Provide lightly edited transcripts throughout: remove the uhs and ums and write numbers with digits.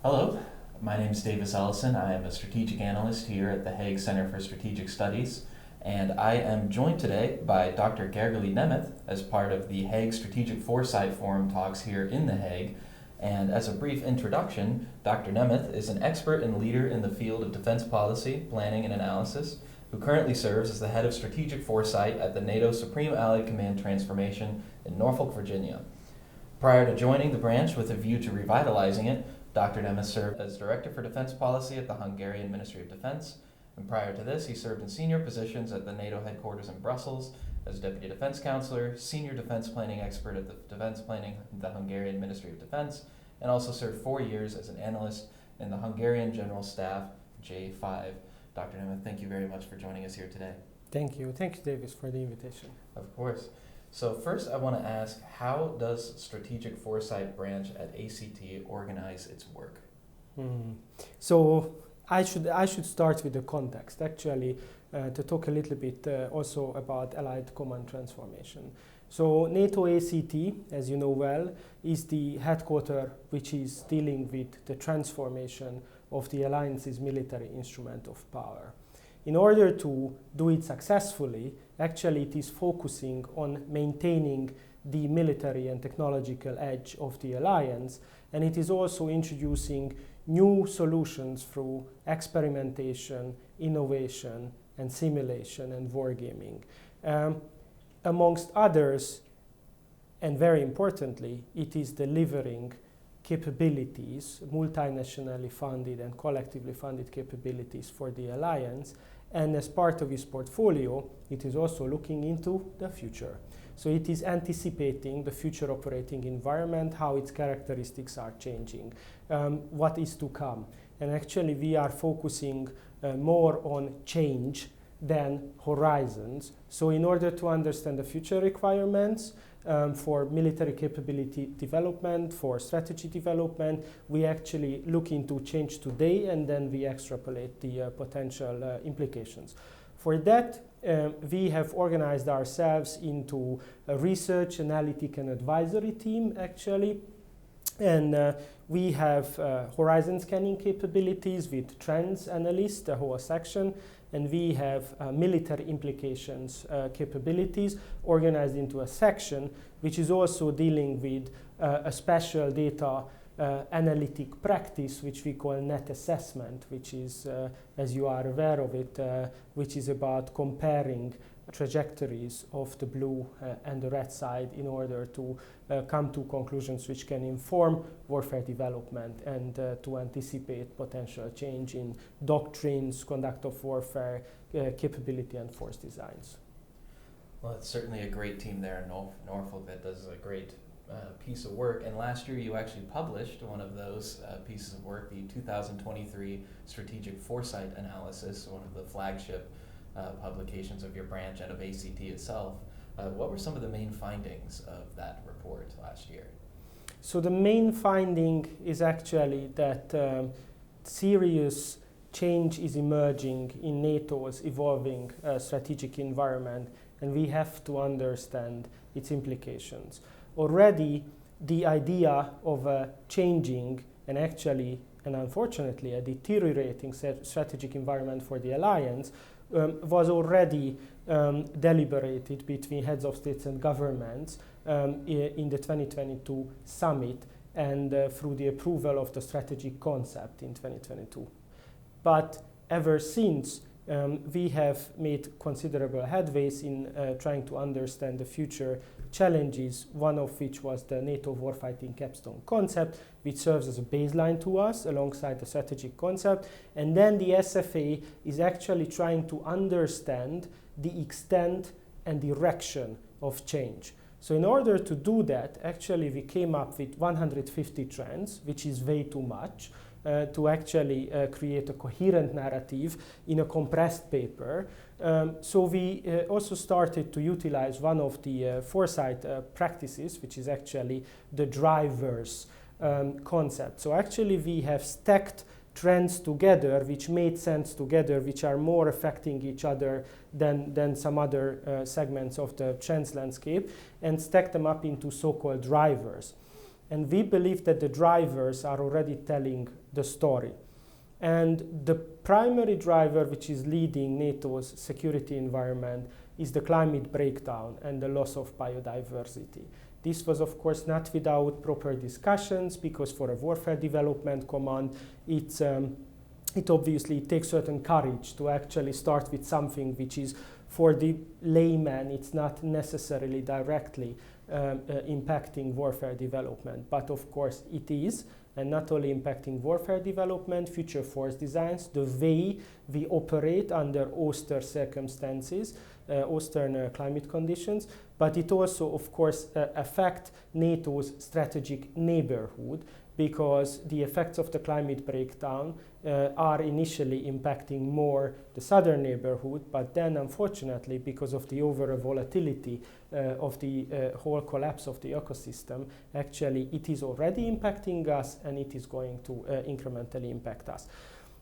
Hello, my name is Ellison. I am a strategic analyst here at the Hague Center for Strategic Studies, and I am joined today by Dr. Gergely Németh as part of the Hague Strategic Foresight Forum talks here in The Hague. And as a brief introduction, Dr. Németh is an expert and leader in the field of defense policy, planning, and analysis, who currently serves as the head of strategic foresight at the NATO Supreme Allied Command Transformation in Norfolk, Virginia. Prior to joining the branch with a view to revitalizing it, Dr. Németh served as Director for Defense Policy at the Hungarian Ministry of Defense, and prior to this, he served in senior positions at the NATO headquarters in Brussels as Deputy Defense Counselor, Senior Defense Planning Expert at the Defense Planning at the Hungarian Ministry of Defense, and also served 4 years as an analyst in the Hungarian General Staff, J5. Dr. Németh, thank you very much for joining us here today. Thank you. Thank you, Davis, for the invitation. Of course. So first I want to ask, how does Strategic Foresight Branch at ACT organize its work? So I should start with the context, actually, to talk a little bit also about Allied Command Transformation. So NATO ACT, as you know well, is the headquarter which is dealing with the transformation of the alliance's military instrument of power. In order to do it successfully, actually it is focusing on maintaining the military and technological edge of the alliance, and it is also introducing new solutions through experimentation, innovation, and simulation and wargaming. Amongst others, and very importantly, it is delivering capabilities, multinationally funded and collectively funded capabilities for the alliance, and as part of its portfolio, it is also looking into the future. So it is anticipating the future operating environment, how its characteristics are changing, what is to come. And actually we are focusing more on change than horizons. So in order to understand the future requirements, for military capability development, for strategy development, we actually look into change today and then we extrapolate the potential implications. For that, we have organized ourselves into a research, analytic, and advisory team, actually. And we have horizon scanning capabilities with trends analyst, the whole section, and we have military implications capabilities organized into a section which is also dealing with a special data analytic practice which we call net assessment, which is, as you are aware of it, which is about comparing trajectories of the blue and the red side in order to come to conclusions which can inform warfare development and to anticipate potential change in doctrines, conduct of warfare, capability and force designs. Well, it's certainly a great team there in Norfolk that does a great piece of work. And last year you actually published one of those pieces of work, the 2023 Strategic Foresight Analysis, one of the flagship publications of your branch and of ACT itself. What were some of the main findings of that report last year? So the main finding is actually that serious change is emerging in NATO's evolving strategic environment, and we have to understand its implications. Already the idea of a changing and actually and unfortunately a deteriorating strategic environment for the alliance was already deliberated between heads of states and governments in the 2022 summit and through the approval of the strategic concept in 2022. But ever since, we have made considerable headways in trying to understand the future challenges, one of which was the NATO warfighting capstone concept, which serves as a baseline to us alongside the strategic concept. And then the SFA is actually trying to understand the extent and direction of change. So in order to do that, actually we came up with 150 trends, which is way too much, to actually create a coherent narrative in a compressed paper. So we also started to utilize one of the foresight practices, which is actually the drivers concept. So actually we have stacked trends together which made sense together, which are more affecting each other than some other segments of the trends landscape, and stacked them up into so-called drivers. And we believe that the drivers are already telling the story. And the primary driver which is leading NATO's security environment is the climate breakdown and the loss of biodiversity. This was, of course, not without proper discussions, because for a warfare development command, it obviously takes certain courage to actually start with something which is, for the layman, it's not necessarily directly impacting warfare development. But of course it is, and not only impacting warfare development, future force designs, the way we operate under austere circumstances, austere climate conditions, but it also, of course, affects NATO's strategic neighborhood, because the effects of the climate breakdown are initially impacting more the southern neighborhood, but then unfortunately, because of the overall volatility of the whole collapse of the ecosystem, actually it is already impacting us, and it is going to incrementally impact us.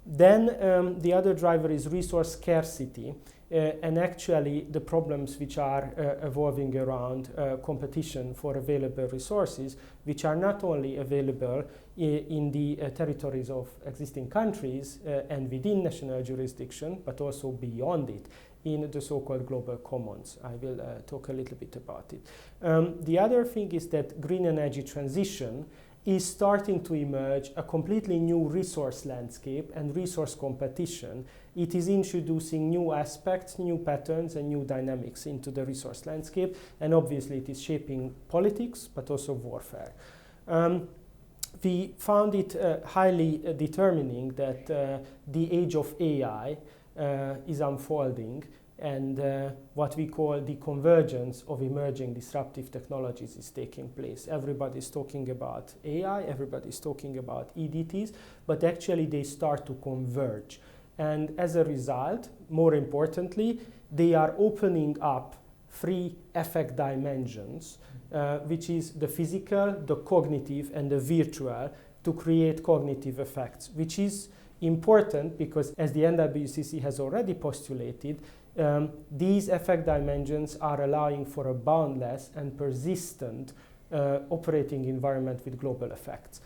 Then the other driver is resource scarcity, and actually the problems which are evolving around competition for available resources, which are not only available in the territories of existing countries and within national jurisdiction, but also beyond it in the so-called global commons. I will talk a little bit about it. The other thing is that green energy transition is starting to emerge a completely new resource landscape and resource competition. It is introducing new aspects, new patterns, and new dynamics into the resource landscape, and obviously it is shaping politics, but also warfare. We found it highly determining that the age of AI is unfolding, and what we call the convergence of emerging disruptive technologies is taking place. Everybody's talking about AI, everybody's talking about EDTs, but actually they start to converge. And as a result, more importantly, they are opening up three effect dimensions, which is the physical, the cognitive, and the virtual, to create cognitive effects, which is important because, as the NWCC has already postulated, these effect dimensions are allowing for a boundless and persistent operating environment with global effects.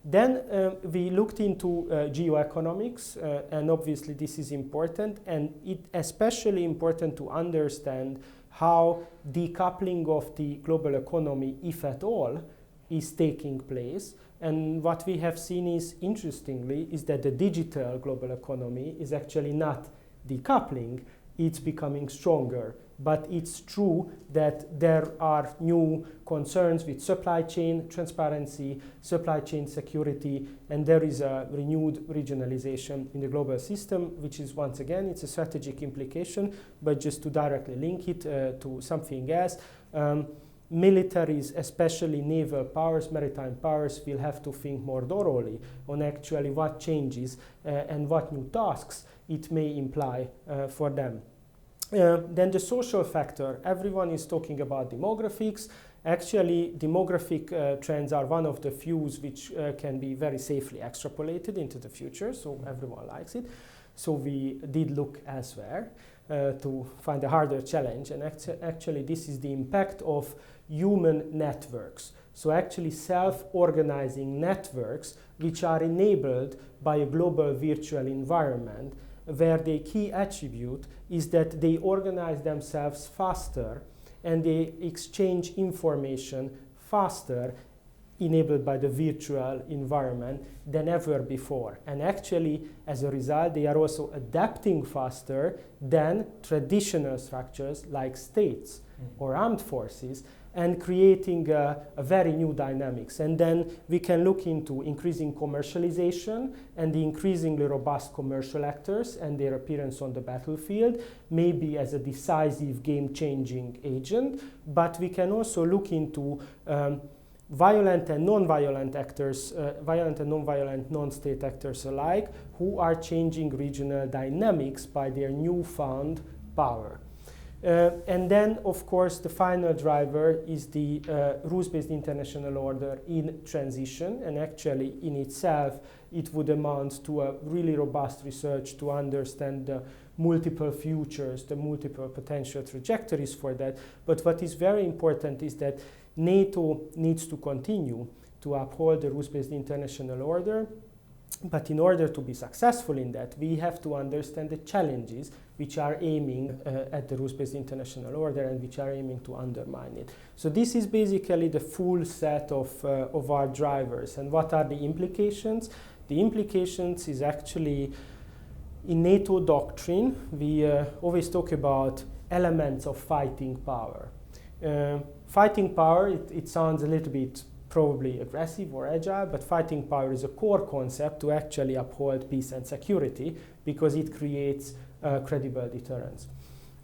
Then we looked into geoeconomics, and obviously this is important, and it's especially important to understand how decoupling of the global economy, if at all, is taking place. And what we have seen is, interestingly, is that the digital global economy is actually not decoupling, it's becoming stronger. But it's true that there are new concerns with supply chain transparency, supply chain security, and there is a renewed regionalization in the global system, which is, once again, it's a strategic implication, but just to directly link it to something else, militaries, especially naval powers, maritime powers, will have to think more thoroughly on actually what changes and what new tasks it may imply for them. Then the social factor, everyone is talking about demographics. Actually, demographic trends are one of the few which can be very safely extrapolated into the future, so everyone likes it. So we did look elsewhere to find a harder challenge, and actually this is the impact of human networks. So actually self-organizing networks which are enabled by a global virtual environment, where the key attribute is that they organize themselves faster and they exchange information faster, enabled by the virtual environment, than ever before. And actually, as a result, they are also adapting faster than traditional structures like states or armed forces, and creating a very new dynamics. And then we can look into increasing commercialization and the increasingly robust commercial actors and their appearance on the battlefield, maybe as a decisive game-changing agent, but we can also look into violent and non-violent actors, violent and non-violent non-state actors alike, who are changing regional dynamics by their newfound power. And then, of course, the final driver is the rules-based international order in transition, and actually in itself it would amount to a really robust research to understand the multiple futures, the multiple potential trajectories for that. But what is very important is that NATO needs to continue to uphold the rules-based international order, but in order to be successful in that, we have to understand the challenges which are aiming at the rules-based international order and which are aiming to undermine it. So this is basically the full set of our drivers. And what are the implications? The implications is actually, in NATO doctrine, we always talk about elements of fighting power. Fighting power, it sounds a little bit probably aggressive or agile, but fighting power is a core concept to actually uphold peace and security because it creates credible deterrence.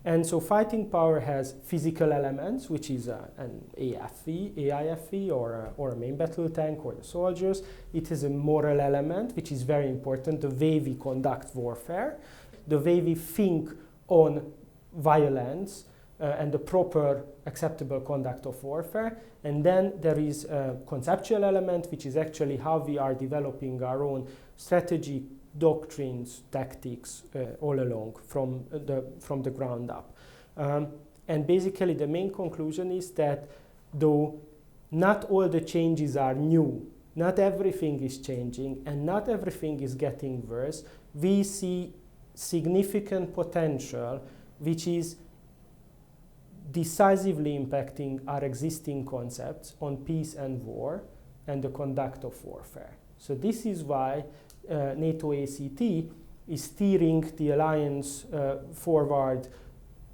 And so fighting power has physical elements, which is an AIFV or a main battle tank or the soldiers. It has a moral element, which is very important, the way we conduct warfare, the way we think on violence, and the proper acceptable conduct of warfare. And then there is a conceptual element, which is actually how we are developing our own strategy, doctrines, tactics all along from the ground up. And basically the main conclusion is that though not all the changes are new, not everything is changing, and not everything is getting worse, we see significant potential which is decisively impacting our existing concepts on peace and war and the conduct of warfare. So this is why NATO ACT is steering the alliance forward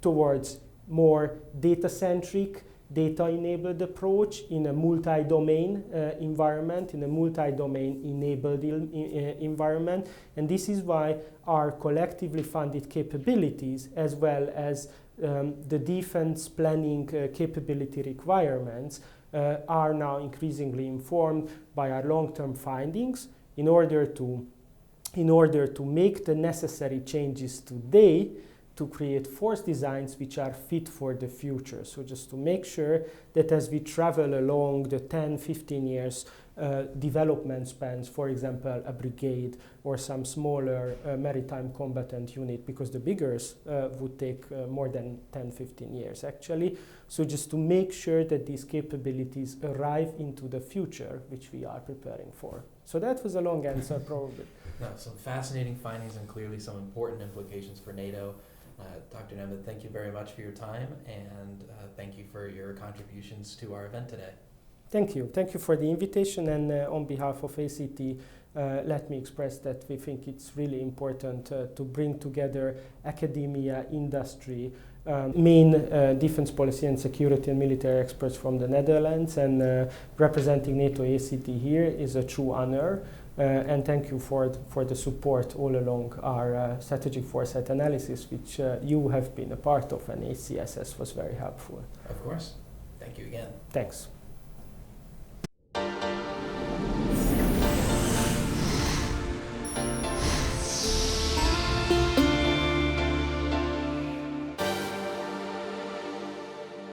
towards more data-centric, data-enabled approach in a multi-domain environment, in a multi-domain enabled environment. And this is why our collectively funded capabilities, as well as the defense planning capability requirements, are now increasingly informed by our long-term findings in order to make the necessary changes today to create force designs which are fit for the future. So just to make sure that as we travel along the 10-15 years development spans, for example, a brigade or some smaller maritime combatant unit, because the biggers would take more than 10-15 years actually. So just to make sure that these capabilities arrive into the future, which we are preparing for. So that was a long answer probably. No, some fascinating findings and clearly some important implications for NATO. Dr. Németh, thank you very much for your time, and thank you for your contributions to our event today. Thank you. Thank you for the invitation, and on behalf of ACT, let me express that we think it's really important to bring together academia, industry, main defense policy and security and military experts from the Netherlands, and representing NATO ACT here is a true honor. And thank you for the support all along our strategic foresight analysis, which you have been a part of, and HCSS was very helpful. Of course. Thank you again. Thanks.